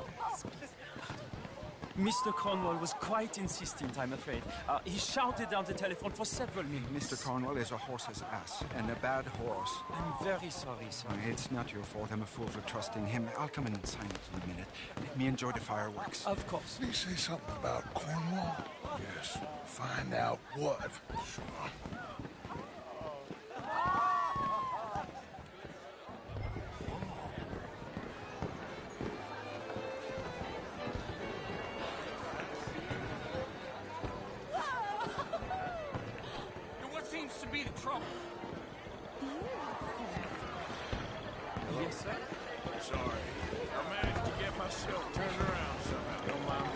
Mr. Cornwall was quite insistent, I'm afraid. He shouted down the telephone for several minutes. Mr. Cornwall is a horse's ass, and a bad horse. I'm very sorry, sir. It's not your fault. I'm a fool for trusting him. I'll come in and sign it in a minute. Let me enjoy the fireworks. Of course. Did he say something about Cornwall? Yes. Find out what. Sure. What seems to be the trouble? Yes, sir? Sorry. I managed to get myself turned around somehow. Don't mind me.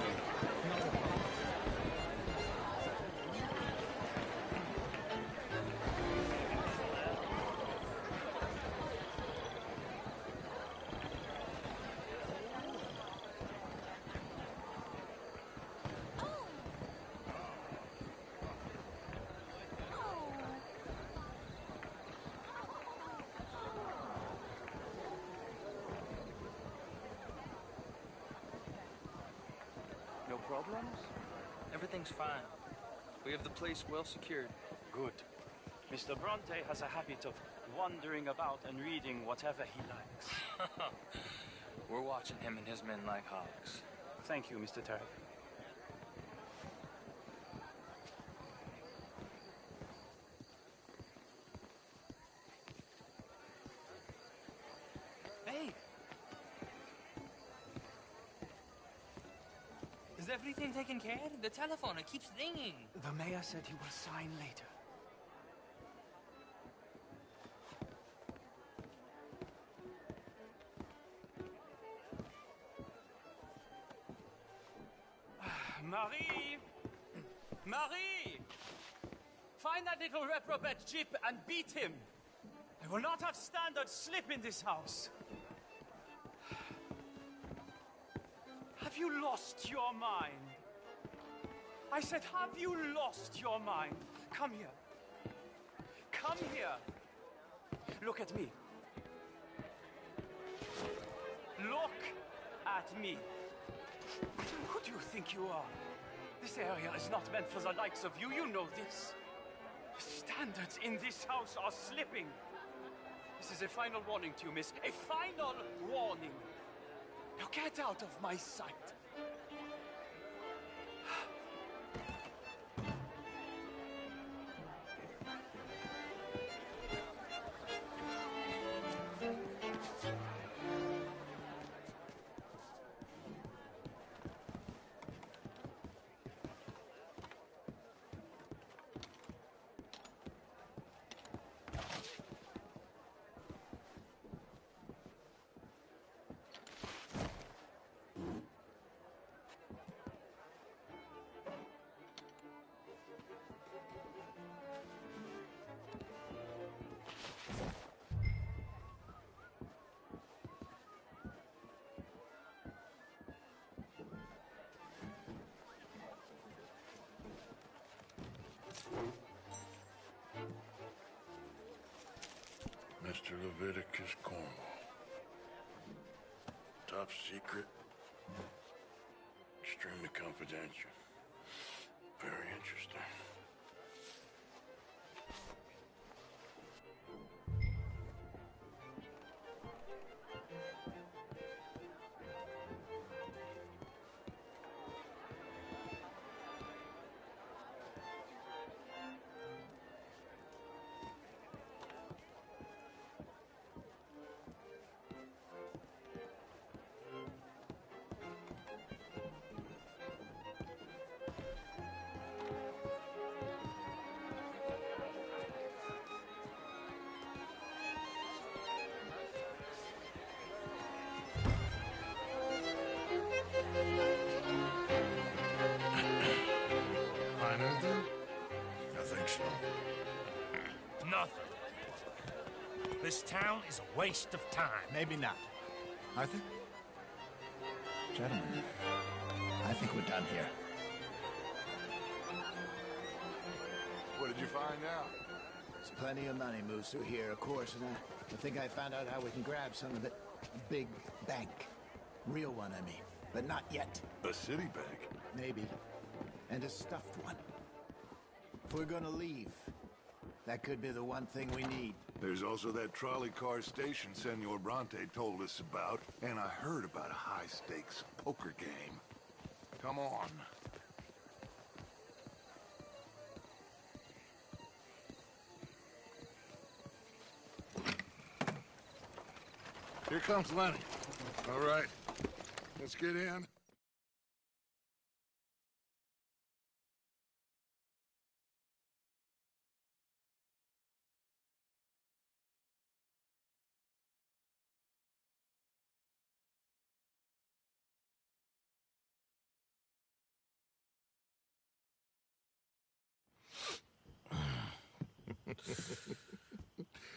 No problems? Everything's fine. We have the place well secured. Good. Mr. Bronte has a habit of wandering about and reading whatever he likes. We're watching him and his men like hawks. Thank you, Mr. Turk. Hey! Is everything taken care of? The telephone, it keeps ringing. The mayor said he will sign later. Marie! Marie! Find that little reprobate Jip and beat him. I will not have standard slip in this house. Have you lost your mind? I said, have you lost your mind? Come here. Come here. Look at me. Look at me. Who do you think you are? This area is not meant for the likes of you. You know this. The standards in this house are slipping. This is a final warning to you, miss. A final warning. Now get out of my sight. Mr. Leviticus Cornwall. Top secret. Extremely confidential. Very interesting. This town is a waste of time. Maybe not. Arthur? Gentlemen, I think we're done here. What did you find out? There's plenty of money moves through here, of course, and I think I found out how we can grab some of it. A big bank. Real one, I mean. But not yet. A city bank? Maybe. And a stuffed one. If we're gonna leave, that could be the one thing we need. There's also that trolley car station Senor Bronte told us about, and I heard about a high-stakes poker game. Come on. Here comes Lenny. All right, let's get in.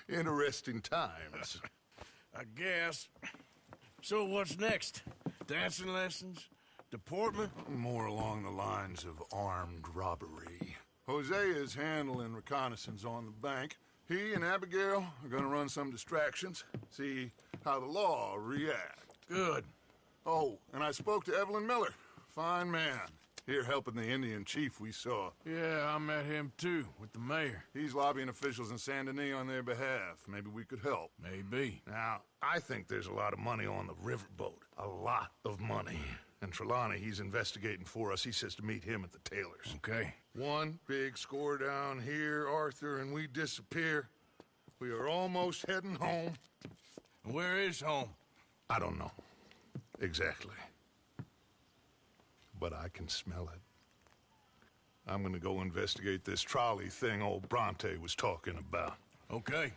Interesting times. I guess. So what's next? Dancing lessons? Deportment? More along the lines of armed robbery. Hosea is handling reconnaissance on the bank. He and Abigail are gonna run some distractions, see how the law reacts. Good. Oh, and I spoke to Evelyn Miller. Fine man. Here helping the Indian chief we saw. Yeah, I met him too, with the mayor. He's lobbying officials in Saint Denis on their behalf. Maybe we could help. Maybe. Now, I think there's a lot of money on the riverboat. A lot of money. And Trelawney, he's investigating for us. He says to meet him at the Taylor's. Okay. One big score down here, Arthur, and we disappear. We are almost heading home. Where is home? I don't know. Exactly. But I can smell it. I'm gonna go investigate this trolley thing old Bronte was talking about. Okay.